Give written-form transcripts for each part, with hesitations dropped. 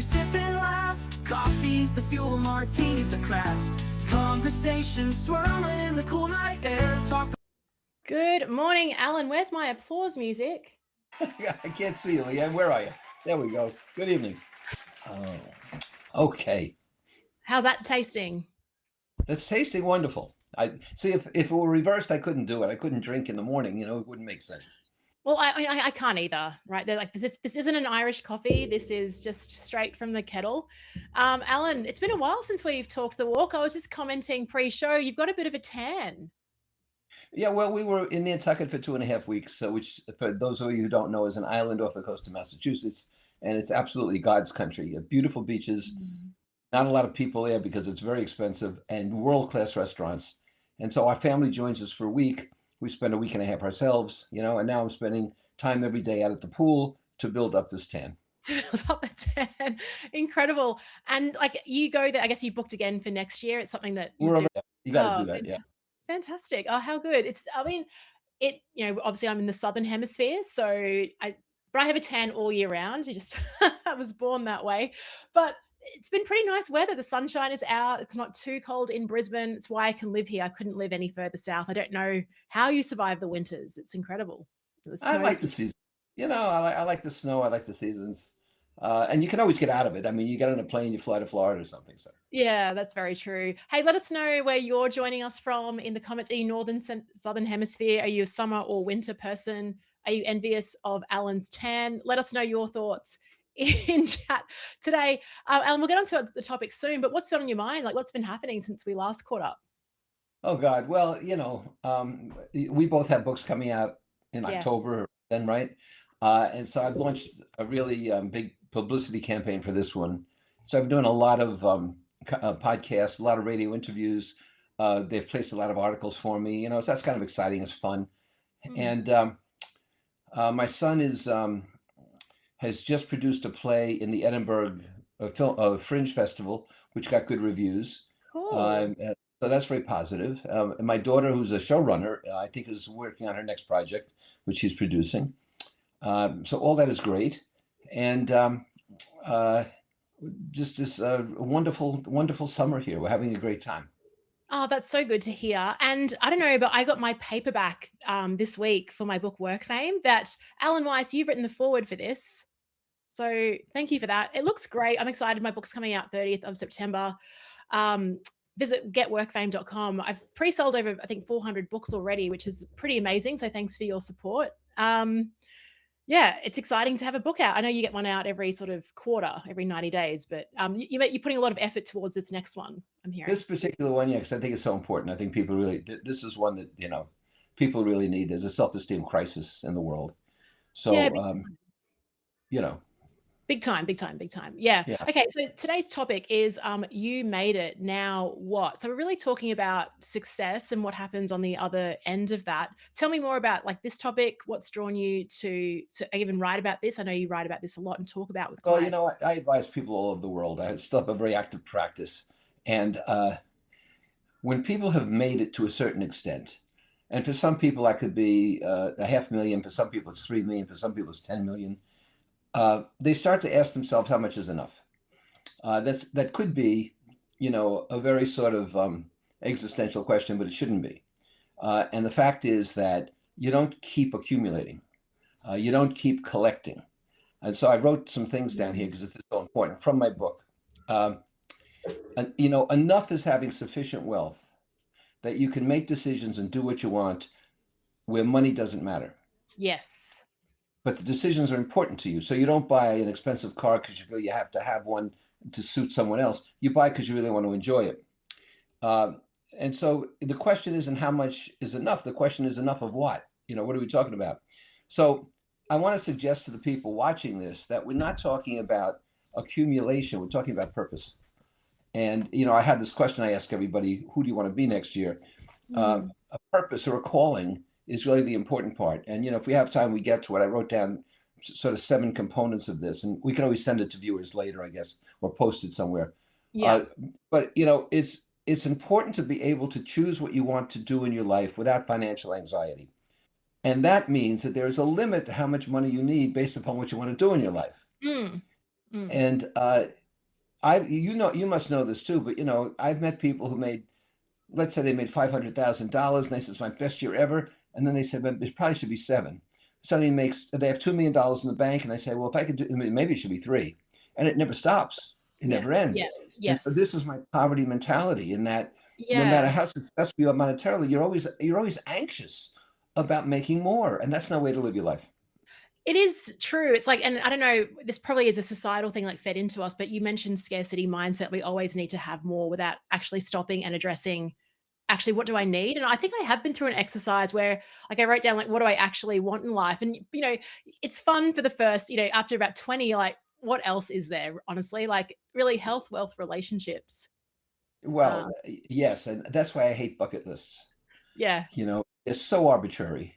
we sip and laugh. Coffee's the fuel, martinis the craft. Conversation swirling in the cool night air. Talk. Good morning, Alan. Where's my applause music? I can't see you, Leanne. Where are you? There we go. Good evening. Oh, okay. How's that tasting? That's tasting wonderful. I see. If it were reversed, I couldn't do it. I couldn't drink in the morning. You know, it wouldn't make sense. Well, I can't either, right? They're like, this isn't an Irish coffee. This is just straight from the kettle. Alan, it's been a while since we've talked the walk. I was just commenting pre-show. You've got a bit of a tan. Yeah, well, we were in Nantucket for 2.5 weeks, which, for those of you who don't know, is an island off the coast of Massachusetts, and it's absolutely God's country. Beautiful beaches, not a lot of people there because it's very expensive, and world-class restaurants. And so our family joins us for a week. We spend a week and a half ourselves, you know, and now I'm spending time every day out at the pool to build up this tan. To build up the tan. Incredible. And like you go there, I guess you booked again for next year. It's something that you do. You got to do that, yeah. Fantastic. Oh, how good. Obviously I'm in the Southern Hemisphere, but I have a tan all year round. I was born that way. But it's been pretty nice weather. The sunshine is out. It's not too cold in Brisbane. It's why I can live here. I couldn't live any further south. I don't know how you survive the winters. It's incredible. I like the season. You know, I like the snow. I like the seasons. And you can always get out of it. I mean, you get on a plane, you fly to Florida or something. So yeah, that's very true. Hey, let us know where you're joining us from in the comments. Are you northern, southern hemisphere? Are you a summer or winter person? Are you envious of Alan's tan? Let us know your thoughts in chat today. Alan, we'll get onto the topic soon, but what's been on your mind? Like, what's been happening since we last caught up? Oh God. Well, you know, we both have books coming out in October then, right? And so I've launched a really big publicity campaign for this one. So I'm doing a lot of podcasts, a lot of radio interviews. They've placed a lot of articles for me, you know, so that's kind of exciting. It's fun. And my son has just produced a play in the Edinburgh Fringe Festival, which got good reviews. Cool. So that's very positive. And my daughter, who's a showrunner, I think is working on her next project, which she's producing. So all that is great. And just this wonderful, wonderful summer here. We're having a great time. Oh, that's so good to hear. And I don't know, but I got my paperback this week for my book Work Fame that Alan Weiss, you've written the foreword for this. So thank you for that. It looks great. I'm excited. My book's coming out 30th of September. Visit getworkfame.com. I've pre-sold over, I think, 400 books already, which is pretty amazing. So thanks for your support. Yeah, it's exciting to have a book out. I know you get one out every sort of quarter, every 90 days, but you're putting a lot of effort towards this next one, I'm hearing. This particular one, yeah, because I think it's so important. I think people really, this is one that, you know, people really need. There's a self-esteem crisis in the world. So, Yeah, you know. Big time. Yeah. Okay. So today's topic is you made it. Now what? So we're really talking about success and what happens on the other end of that. Tell me more about like this topic. What's drawn you to even write about this? I know you write about this a lot and talk about with clients. Well, you know, I advise people all over the world. I still have a very active practice. And when people have made it to a certain extent, and for some people that could be 500,000, for some people it's 3 million, for some people it's 10 million. They start to ask themselves how much is enough. That could be, you know, a very sort of existential question, but it shouldn't be. And the fact is that you don't keep accumulating. You don't keep collecting. And so I wrote some things down here because it's so important from my book. And, you know, enough is having sufficient wealth that you can make decisions and do what you want where money doesn't matter. Yes. But the decisions are important to you. So you don't buy an expensive car because you feel you have to have one to suit someone else. You buy because you really want to enjoy it. And so the question isn't how much is enough. The question is enough of what? You know, what are we talking about? So I want to suggest to the people watching this that we're not talking about accumulation. We're talking about purpose. And, you know, I had this question I ask everybody, who do you want to be next year? A purpose or a calling is really the important part. And, you know, if we have time, we get to it. I wrote down sort of 7 components of this, and we can always send it to viewers later, I guess, or post it somewhere. Yeah. But, you know, it's important to be able to choose what you want to do in your life without financial anxiety. And that means that there is a limit to how much money you need based upon what you want to do in your life. Mm. And you must know this too, but I've met people who made, let's say they made $500,000, and they said it's my best year ever, and then they said, but it probably should be seven. Somebody they have $2 million in the bank, and I say, well, if I could do, maybe it should be three, and it never stops, it Yeah. never ends. Yeah. And so Yes. this is my poverty mentality, in that no matter Yeah. how successful you are monetarily, you're always anxious about making more, and that's no way to live your life. It is true. It's like, and I don't know, this probably is a societal thing like fed into us, but you mentioned scarcity mindset. We always need to have more without actually stopping and addressing actually what do I need? And I think I have been through an exercise where like I wrote down like what do I actually want in life? And it's fun for the first, after about 20, you're like, what else is there? Honestly, like really health, wealth, relationships. Well, Um, yes, and that's why I hate bucket lists. yeah. It's so arbitrary.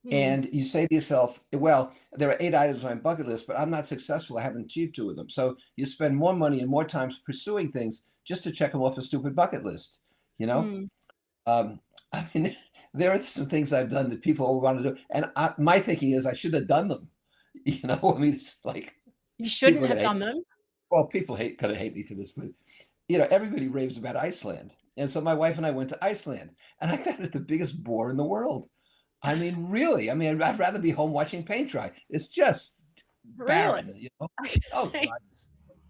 Mm. And you say to yourself, well, there are 8 items on my bucket list, but I'm not successful. I haven't achieved two of them. So you spend more money and more time pursuing things just to check them off a stupid bucket list. You know, Mm. um, I mean, there are some things I've done that people want to do, and my thinking is I should have done them. I mean, it's like You shouldn't people are have gonna hate. done them. Well, people gonna hate me for this, but everybody raves about Iceland, and so my wife and I went to Iceland, and I found it the biggest bore in the world. I mean, really. I mean, I'd rather be home watching paint dry. It's just Really? barren. Oh God,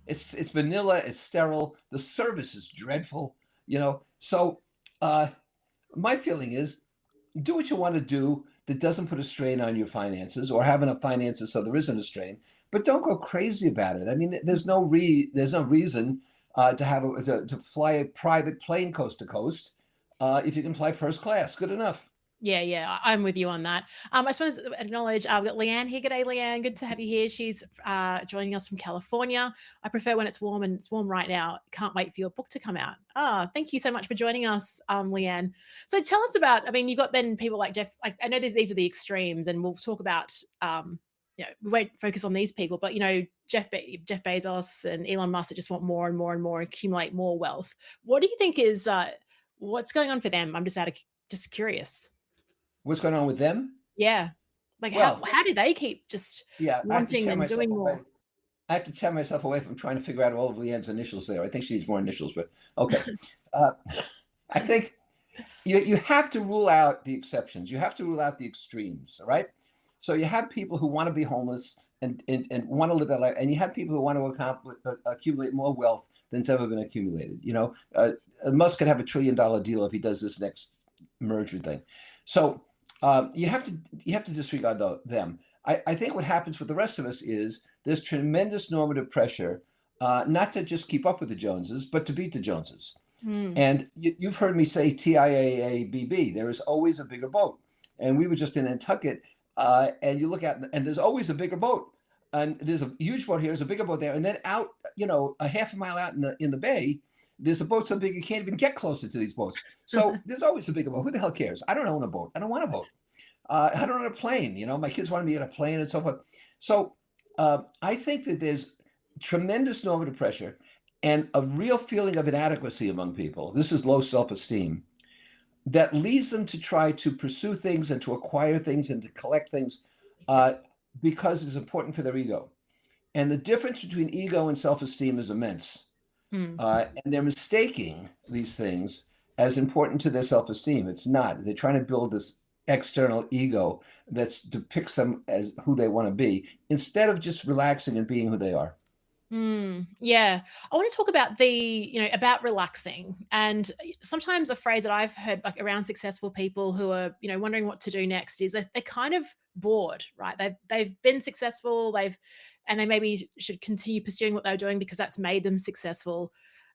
it's vanilla. It's sterile. The service is dreadful. So my feeling is, do what you want to do that doesn't put a strain on your finances, or have enough finances so there isn't a strain. But don't go crazy about it. I mean, there's no reason to fly a private plane coast to coast if you can fly first class. Good enough. Yeah, yeah, I'm with you on that. I suppose acknowledge we've got Leanne here. G'day, Leanne. Good to have you here. She's joining us from California. I prefer when it's warm, and it's warm right now. Can't wait for your book to come out. Thank you so much for joining us, Leanne. So tell us about. I mean, you've got then people like Jeff. Like, I know these are the extremes, and we'll talk about. We won't focus on these people, but Jeff Bezos and Elon Musk that just want more and more and more, accumulate more wealth. What do you think is what's going on for them? I'm just curious. What's going on with them? Yeah. Like Well, how do they keep just yeah, wanting and doing more? I have to tear myself away from trying to figure out all of Leanne's initials there. I think she needs more initials, but okay. Uh, I think you have to rule out the exceptions. You have to rule out the extremes, all right? So you have people who want to be homeless and want to live that life, and you have people who want to accumulate more wealth than's ever been accumulated. Musk could have $1 trillion deal if he does this next merger thing. So you have to disregard them. I think what happens with the rest of us is there's tremendous normative pressure, not to just keep up with the Joneses, but to beat the Joneses. Mm. And you've heard me say TIAABB. There is always a bigger boat. And we were just in Nantucket, and you look at, and there's always a bigger boat. And there's a huge boat here, there's a bigger boat there, and then out, a half a mile out in the bay, there's a boat so big you can't even get closer to these boats. So there's always a bigger boat. Who the hell cares? I don't own a boat. I don't want a boat. I don't own a plane. My kids want to be in a plane and so forth. So I think that there's tremendous normative pressure and a real feeling of inadequacy among people. This is low self-esteem that leads them to try to pursue things and to acquire things and to collect things because it's important for their ego. And the difference between ego and self-esteem is immense. Mm. And they're mistaking these things as important to their self-esteem. It's not. They're trying to build this external ego that depicts them as who they want to be, instead of just relaxing and being who they are. Yeah. I want to talk about about relaxing. And sometimes a phrase that I've heard like around successful people who are, wondering what to do next is they're kind of bored, right? They've been successful, and they maybe should continue pursuing what they're doing because that's made them successful.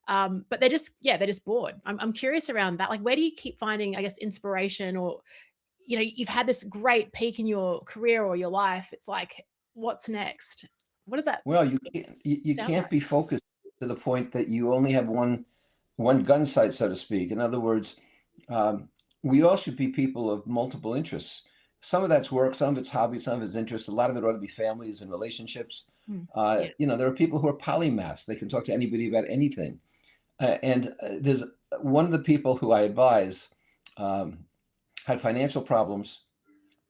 But they're just bored. I'm curious around that. Like, where do you keep finding, I guess, inspiration, or, you've had this great peak in your career or your life. It's like, what's next? What does that Well, you sound can't like? be focused to the point that you only have one gun sight, so to speak. In other words, we all should be people of multiple interests. Some of that's work, some of it's hobbies, some of it's interest. A lot of it ought to be families and relationships. Mm. Yeah. There are people who are polymaths. They can talk to anybody about anything. And there's one of the people who I advise had financial problems,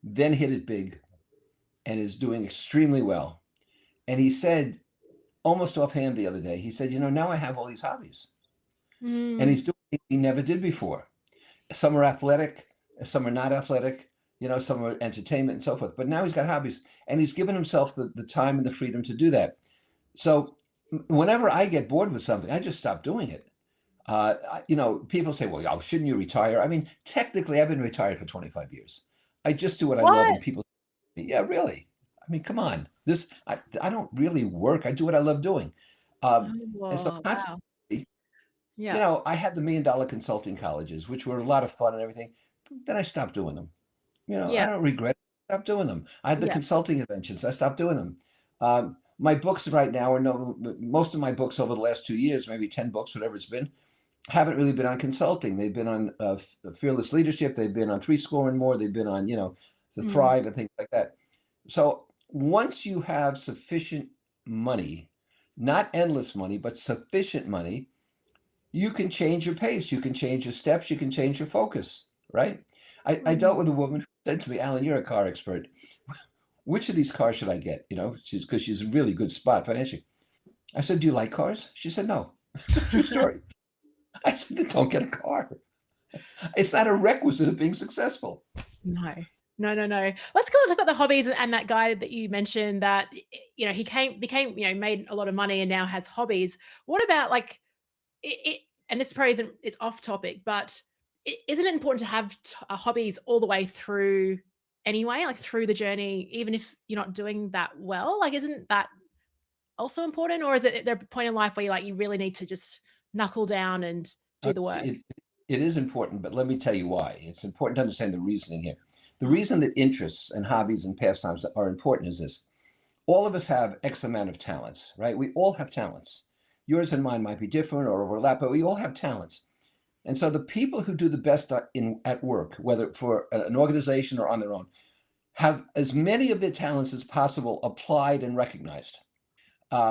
then hit it big, and is doing extremely well. And he said, almost offhand the other day, he said, now I have all these hobbies. And Mm, he's doing things he never did before. Some are athletic, some are not athletic, some are entertainment and so forth. But now he's got hobbies, and he's given himself the time and the freedom to do that. So whenever I get bored with something, I just stop doing it. People say, well, shouldn't you retire? I mean, technically, I've been retired for 25 years. I just do what I love, what? and people say, yeah, really? I mean, come on. I don't really work. I do what I love doing. And so Oh, wow. consequently, Yeah. I had the $1 million consulting colleges, which were a lot of fun and everything. Then I stopped doing them. I Yeah. don't regret it. I stopped doing them. I had the Yeah. consulting inventions. I stopped doing them. My books right now are most of my books over the last 2 years, maybe 10 books, whatever it's been, haven't really been on consulting. They've been on fearless leadership. They've been on Three Score and More. They've been on, the Mm, Thrive and things like that. So once you have sufficient money, not endless money, but sufficient money, you can change your pace, you can change your steps, you can change your focus, right? I dealt mm. with a woman who said to me, Alan, you're a car expert. Which of these cars should I get? Because she's a really good spot financially. I said, do you like cars? She said, no. It's a true story. I said, then don't get a car. It's not a requisite of being successful. No. No, no, no. Let's go and talk about the hobbies and that guy that you mentioned that, he became, made a lot of money and now has hobbies. What about like it and this probably isn't, it's off topic, but isn't it important to have hobbies all the way through anyway, like through the journey, even if you're not doing that well? Like, isn't that also important, or is it there a point in life where you really need to just knuckle down and do the work? It is important, but let me tell you why. It's important to understand the reasoning here. The reason that interests and hobbies and pastimes are important is this. All of us have X amount of talents, right? We all have talents. Yours and mine might be different or overlap, but we all have talents. And so the people who do the best at work, whether for an organization or on their own, have as many of their talents as possible applied and recognized.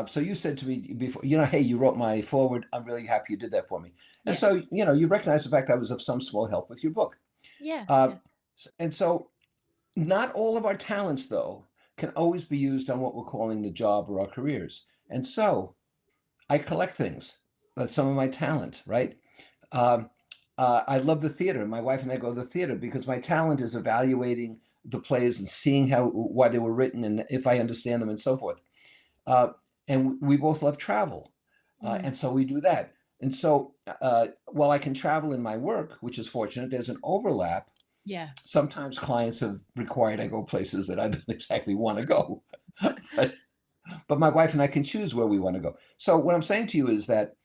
So you said to me before, hey, you wrote my forward. I'm really happy you did that for me. And Yeah. so, you recognize the fact I was of some small help with your book. Yeah. Uh, Yeah. and so not all of our talents, though, can always be used on what we're calling the job or our careers. And so I collect things. That's some of my talent, right? Um, I love the theater. My wife and I go to the theater because my talent is evaluating the plays and seeing why they were written and if I understand them and so forth. Uh, and we both love travel. Mm. And so we do that. And so while I can travel in my work, which is fortunate, there's an overlap. Yeah. Sometimes clients have required I go places that I don't exactly want to go. but my wife and I can choose where we want to go. So what I'm saying to you is that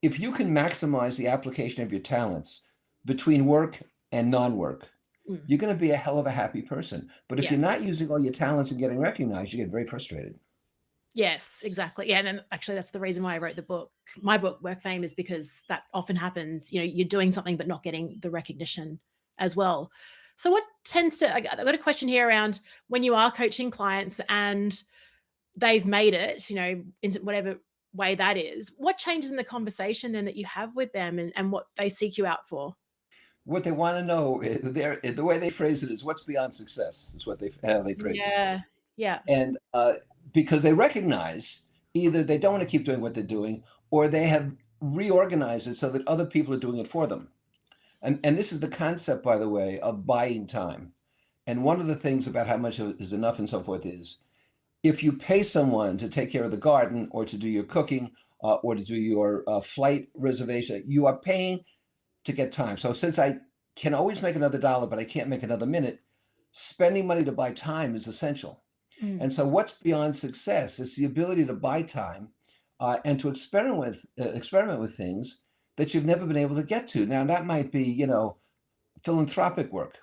if you can maximize the application of your talents between work and non-work, Mm. you're going to be a hell of a happy person. But if Yeah. you're not using all your talents and getting recognized, you get very frustrated. Yes, exactly. Yeah, and then actually that's the reason why I wrote the book. My book, Work Fame, is because that often happens. You're doing something but not getting the recognition as well. So what tends to I've got a question here around when you are coaching clients and they've made it, in whatever way that is, what changes in the conversation then that you have with them and what they seek you out for? What they want to know, the way they phrase it is what's beyond success, is how they phrase it. Yeah. Yeah. And because they recognize either they don't want to keep doing what they're doing or they have reorganized it so that other people are doing it for them. And this is the concept, by the way, of buying time. And one of the things about how much is enough and so forth is if you pay someone to take care of the garden or to do your cooking or to do your flight reservation, you are paying to get time. So since I can always make another dollar, but I can't make another minute, spending money to buy time is essential. Mm. And so what's beyond success is the ability to buy time and to experiment with things that you've never been able to get to. Now that might be, philanthropic work.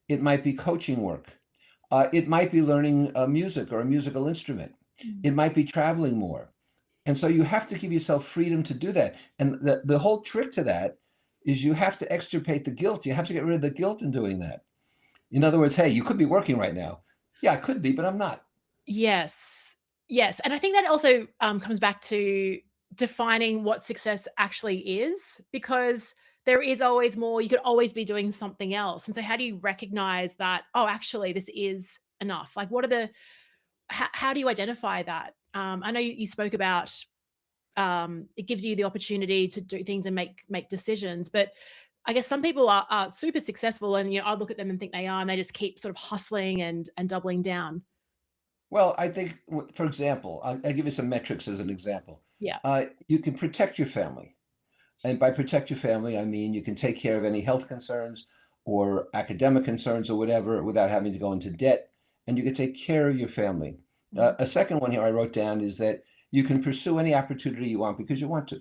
It might be coaching work. It might be learning music or a musical instrument. Mm. It might be traveling more. And so you have to give yourself freedom to do that. And the whole trick to that is you have to extirpate the guilt. You have to get rid of the guilt in doing that. In other words, hey, you could be working right now. Yeah, I could be, but I'm not. Yes. Yes, and I think that also, comes back to defining what success actually is, because there is always more. You could always be doing something else, and so how do you recognize that, "Oh, actually, this is enough?" Like, what are the how do you identify that? I know you spoke about it gives you the opportunity to do things and make decisions, but I guess some people are super successful, and I look at them and think they are, and they just keep sort of hustling and doubling down. Well, I think, for example, I'll give you some metrics as an example. Yeah. You can protect your family. And by protect your family, I mean you can take care of any health concerns or academic concerns or whatever without having to go into debt. And you can take care of your family. Mm. A second one here I wrote down is that you can pursue any opportunity you want because you want to,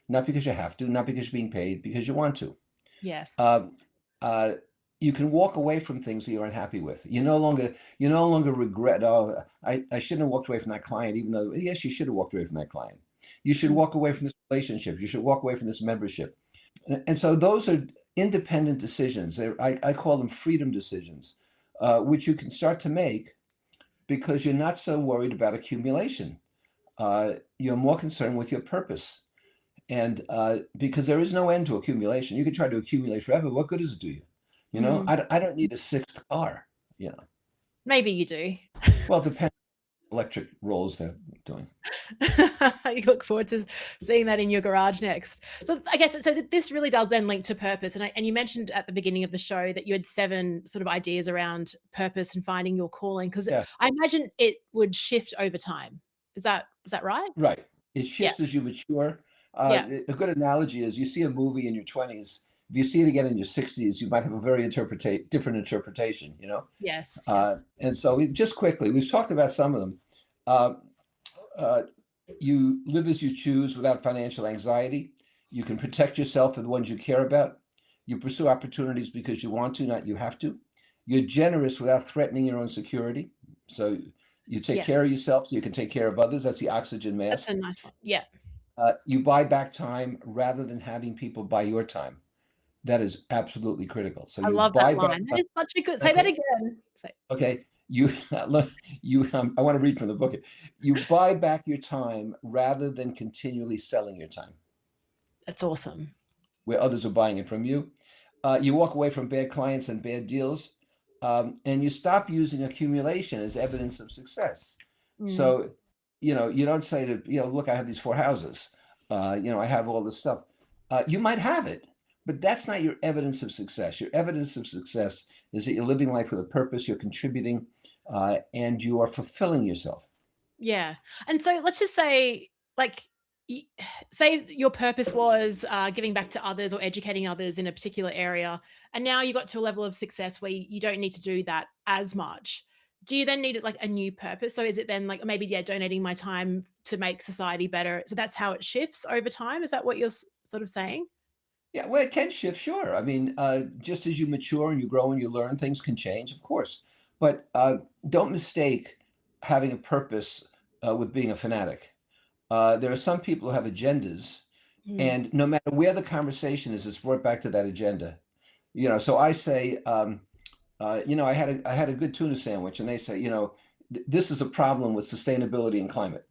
not because you have to, not because you're being paid, because you want to. Yes. Um, uh, you can walk away from things that you're unhappy with. You no longer regret, oh, I shouldn't have walked away from that client, even though, yes, you should have walked away from that client. You should Mm. walk away from this relationship. You should walk away from this membership. And so those are independent decisions. I call them freedom decisions, which you can start to make because you're not so worried about accumulation. You're more concerned with your purpose. And because there is no end to accumulation. You can try to accumulate forever. What good does it do you? Mm. I don't need a sixth car. Maybe you do. Well, it depends on electric rolls they're doing. You look forward to seeing that in your garage next. So I guess so this really does then link to purpose. And you mentioned at the beginning of the show that you had 7 sort of ideas around purpose and finding your calling, because Yeah, I imagine it would shift over time. Is that right? right. It Yeah. shifts as you mature. Yeah. A good analogy is you see a movie in your 20s. If you see it again in your 60s, you might have a very different interpretation. Yes. Yes. And so just quickly, we've talked about some of them. Uh, uh, you live as you choose without financial anxiety. You can protect yourself and the ones you care about. You pursue opportunities because you want to, not you have to. You're generous without threatening your own security. So you take Yes. care of yourself so you can take care of others. That's the oxygen That's mask. a nice one. Yeah. You buy back time rather than having people buy your time. That is absolutely critical. So I you love that buy back line. That time. is such a good. Say that Okay. again. Okay. You, look, I want to read from the book. You buy back your time rather than continually selling your time, That's awesome. where others are buying it from you. You walk away from bad clients and bad deals, and you stop using accumulation as evidence of success. Mm. So, you don't say to, look, I have these 4 houses. I have all this stuff. You might have it, but that's not your evidence of success. Your evidence of success is that you're living life with a purpose, you're contributing, and you are fulfilling yourself. Yeah. And so let's just say, like, say your purpose was giving back to others or educating others in a particular area, and now you got to a level of success where you don't need to do that as much. Do you then need like a new purpose? So is it then like maybe, yeah, donating my time to make society better? So that's how it shifts over time. Is that what you're sort of saying? Yeah, well, it can shift, sure. I mean, just as you mature and you grow and you learn, things can change, of course. But don't mistake having a purpose with being a fanatic. There are some people who have agendas, Mm. and no matter where the conversation is, it's brought back to that agenda. So I say, I had a good tuna sandwich, and they say, this is a problem with sustainability and climate.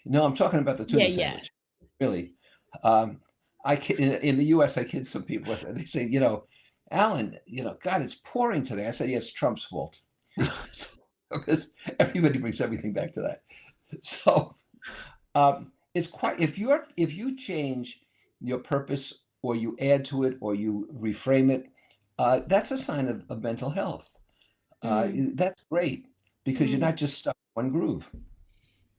No, I'm talking about the Yeah, tuna yeah. sandwich, really. Um, in the U.S. I kid some people. They say, Alan, God, it's pouring today. I say, yeah, it's Trump's fault, because everybody brings everything back to that. So it's quite if you change your purpose or you add to it or you reframe it, that's a sign of mental health. Mm. That's great because you're Mm. not just stuck in one groove.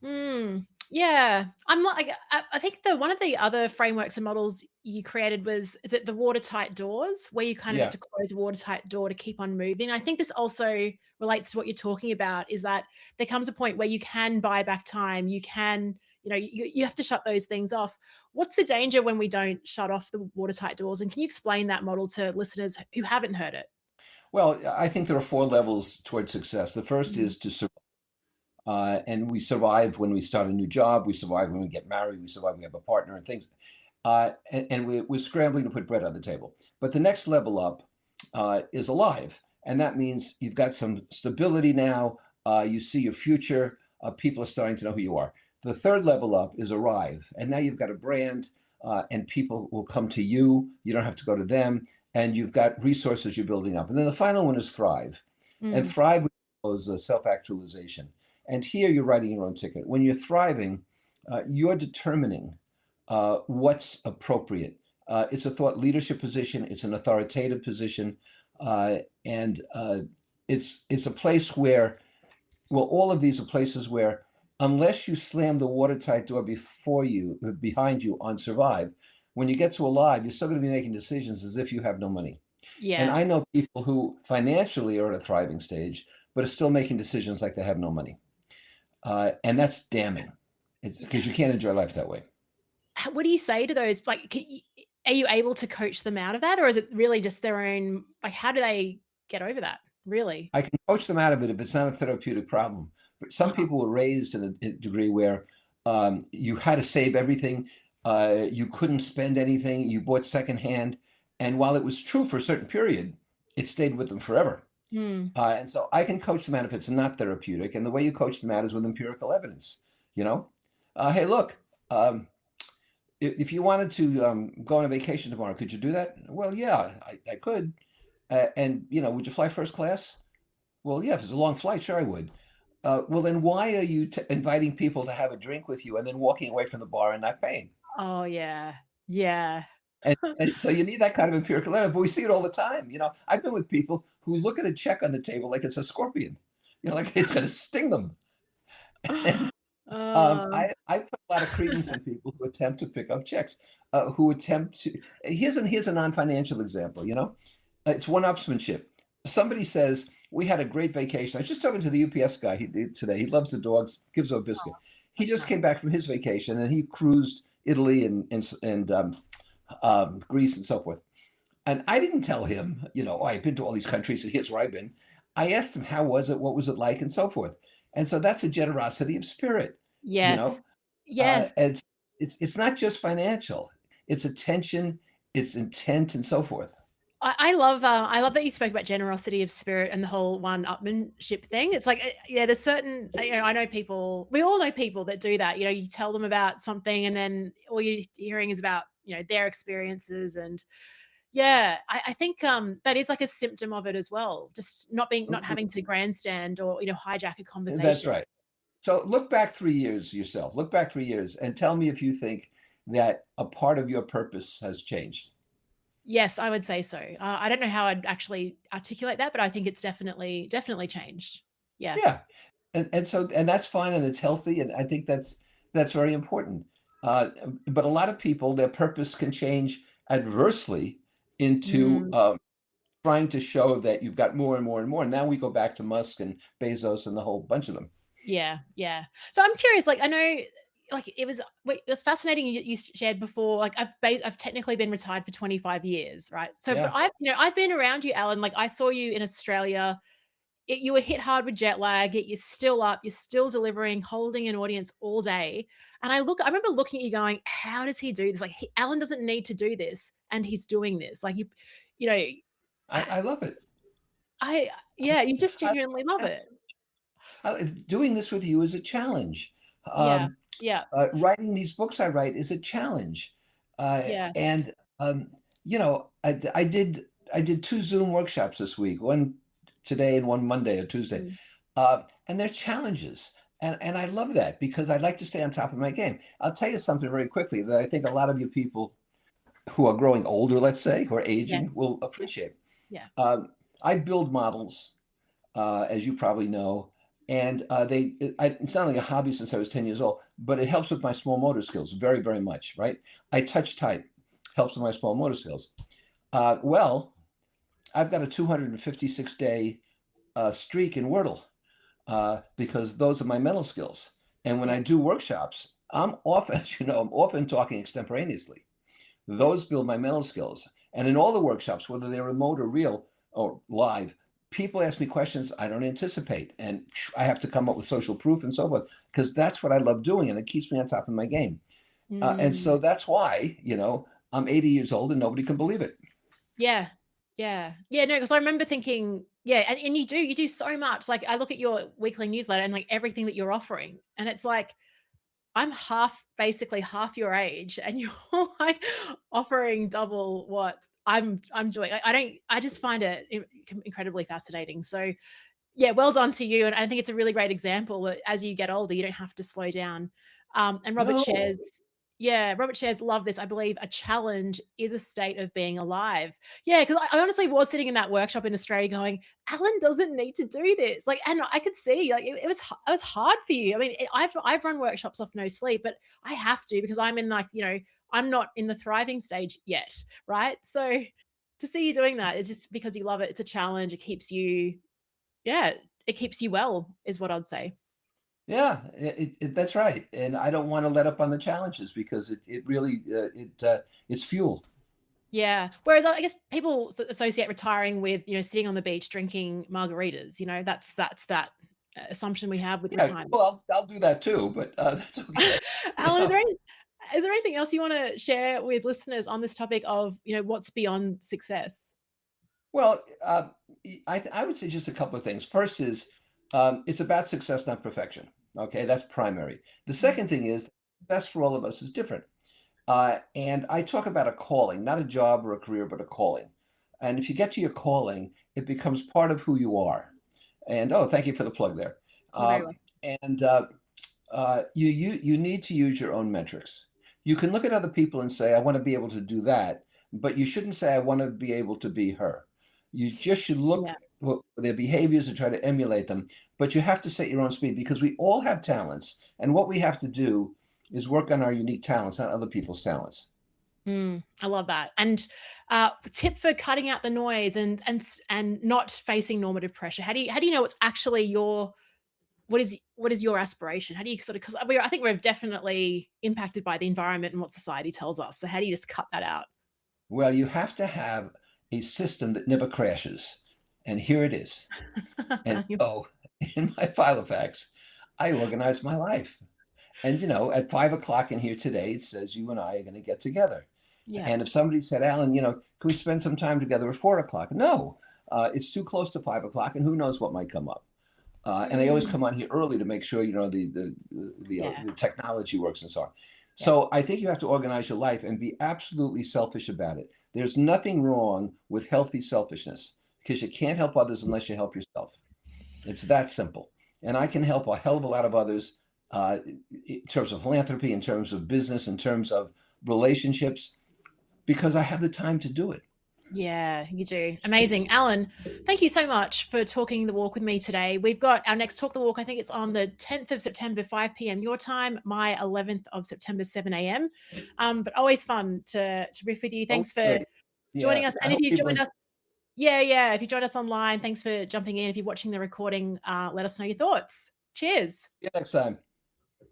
Mm, yeah, I'm not. I think the one of the other frameworks and models you created was, is it the watertight doors, where you kind of have Yeah. to close a watertight door to keep on moving. I think this also relates to what you're talking about, is that there comes a point where you can buy back time. You can, you have to shut those things off. What's the danger when we don't shut off the watertight doors? And can you explain that model to listeners who haven't heard it? Well, I think there are 4 levels towards success. The first Mm. is to survive. And we survive when we start a new job. We survive when we get married. We survive when we have a partner and things. And we're scrambling to put bread on the table. But the next level up is alive. And that means you've got some stability now. You see your future. People are starting to know who you are. The third level up is arrive. And now you've got a brand, and people will come to you. You don't have to go to them. And you've got resources you're building up. And then the final one is thrive. And Mm. thrive is self-actualization. And here you're writing your own ticket. When you're thriving, you're determining what's appropriate. It's a thought leadership position. It's an authoritative position, and it's a place where, well, all of these are places where, unless you slam the watertight door behind you on survive, when you get to alive, you're still going to be making decisions as if you have no money. And Yeah. I know people who financially are at a thriving stage, but are still making decisions like they have no money. And that's damning. It's because you can't enjoy life that way. What do you say to those? Like, are you able to coach them out of that, or is it really just their own? Like, how do they get over that? Really? I can coach them out of it if it's not a therapeutic problem. But some Uh-huh. people were raised in a degree where you had to save everything. You couldn't spend anything. You bought secondhand. And while it was true for a certain period, it stayed with them forever. Mm. And so I can coach them out if it's not therapeutic. And the way you coach them out is with empirical evidence. You know, hey, look, if you wanted to go on a vacation tomorrow, could you do that? Well, yeah, I could. And, would you fly first class? Well, yeah, if it's a long flight, sure I would. Well, then why are you inviting people to have a drink with you and then walking away from the bar and not paying? Oh yeah, yeah. And so you need that kind of empirical evidence, but we see it all the time. I've been with people who look at a check on the table like it's a scorpion, like it's going to sting them. And Uh, I put a lot of credence in people who attempt to pick up checks, who attempt to. Here's a non-financial example. It's one-upsmanship. Somebody says, we had a great vacation. I was just talking to the UPS guy today. He loves the dogs, gives them a biscuit. He that's just nice. came back from his vacation and he cruised Italy and Greece and so forth. And I didn't tell him, oh, I've been to all these countries and here's where I've been. I asked him, how was it? What was it like? And so forth. And so that's a generosity of spirit, you Yes, know? yes. And it's not just financial. It's attention, it's intent, and so forth. I love that you spoke about generosity of spirit and the whole one-upmanship thing. It's like, yeah, there's certain, I know people, we all know people that do that. You tell them about something and then all you're hearing is about, their experiences. And yeah, I think that is like a symptom of it as well. Just not having to grandstand or, hijack a That's conversation. right. So look back 3 years yourself. Look back 3 years and tell me if you think that a part of your purpose has changed. Yes, I would say so. I don't know how I'd actually articulate that, but I think it's definitely changed. Yeah. Yeah. And that's fine and it's healthy. And I think that's very important. Uh, but a lot of people, their purpose can change adversely into Mm. trying to show that you've got more and more and more. Now we go back to Musk and Bezos and the whole bunch of them. Yeah, yeah. So I'm curious, like I know, like it was fascinating you shared before. Like I've technically been retired for 25 years, right? So, but Yeah. I've been around you, Alan. Like I saw you in Australia. You were hit hard with jet lag. Yet you're still up. You're still delivering, holding an audience all day. And I remember looking at you, going, "How does he do this? Like Alan doesn't need to do this, and he's doing this. Like you know, I love it. yeah, you just I, genuinely love it. doing this with you is a challenge. Yeah, Um, yeah, writing these books I write is a challenge. yeah. And I did two Zoom workshops this week, one today and one Monday or Tuesday, Mm, and they're challenges. And I love that because I like to stay on top of my game. I'll tell you something very quickly that I think a lot of you people who are growing older, let's say, who are yeah, aging, will appreciate. yeah. Um, I build models, as you probably know, and it's not like a hobby since I was 10 years old, but it helps with my small motor skills very, very much, right? I touch type, helps with my small motor skills. Well, I've got a 256-day streak in Wordle because those are my mental skills. And when Yeah. I do workshops, I'm often, as you know, I'm often talking extemporaneously. Those build my mental skills. And in all the workshops, whether they're remote or real or live, people ask me questions I don't anticipate. And I have to come up with social proof and so forth, because that's what I love doing. And it keeps me on top of my game. And Mm, so that's why, I'm 80 years old and nobody can believe it. yeah. Yeah. Yeah, no, because I remember thinking, yeah, and you do so much. Like I look at your weekly newsletter and like everything that you're offering, and it's like I'm basically half your age, and you're like offering double what I'm doing. I just find it incredibly fascinating. So Yeah, well done to you, and I think it's a really great example that as you get older, you don't have to slow down. And Robert No. shares yeah, Robert shares love this. I believe a challenge is a state of being alive. Yeah, because I honestly was sitting in that workshop in Australia going, "Alan doesn't need to do this." Like, and I could see, like, it was hard for you. I mean, I've run workshops off no sleep, but I have to because I'm in, like, I'm not in the thriving stage yet, right? So to see you doing that is just because you love it. It's a challenge. It keeps you yeah, it keeps you well is what I'd say. Yeah, that's right. And I don't want to let up on the challenges because it really it's fuel. Yeah. Whereas I guess people associate retiring with, sitting on the beach drinking margaritas, that's that assumption we have with Yeah, retirement. well, I'll do that too, but that's okay. You Alan, know, is there anything else you wanna share with listeners on this topic of, what's beyond success? well, I would say just a couple of things. First is it's about success, not perfection. Okay, that's primary. The Mm, second thing is success for all of us is different. And I talk about a calling, not a job or a career, but a calling. And if you get to your calling, it becomes part of who you are. And oh, thank you for the plug there. you're very Um, welcome. and you need to use your own metrics. You can look at other people and say, "I want to be able to do that," but you shouldn't say, "I want to be able to be her." You just should look Yeah. at their behaviors and try to emulate them. But you have to set your own speed because we all have talents, and what we have to do is work on our unique talents, not other people's talents. I love that. And tip for cutting out the noise and not facing normative pressure. How do you know what's actually what is your aspiration? How do you sort of, because I think we're definitely impacted by the environment and what society tells us. So how do you just cut that out? Well, you have to have a system that never crashes. And here it is. And so in my Filofax, I organize my life. And at 5 o'clock in here today, it says you and I are going to get together. Yeah. And if somebody said, Alan, can we spend some time together at 4 o'clock? No, it's too close to 5 o'clock, and who knows what might come up. And I always Mm, come on here early to make sure yeah. the technology works and so on. Yeah. So I think you have to organize your life and be absolutely selfish about it. There's nothing wrong with healthy selfishness because you can't help others unless you help yourself. It's that simple. And I can help a hell of a lot of others in terms of philanthropy, in terms of business, in terms of relationships, because I have the time to do it. Yeah, you do. Amazing. Alan, thank you so much for talking the walk with me today. We've got our next Talk the Walk, I think it's on the 10th of September, 5 p.m. your time, my 11th of September, 7 a.m. But always fun to riff with you. Oh, Thanks for great. Yeah. joining us. I And if hope you've people joined enjoy. us, yeah. If you joined us online, thanks for jumping in. If you're watching the recording, let us know your thoughts. Cheers. See you next time.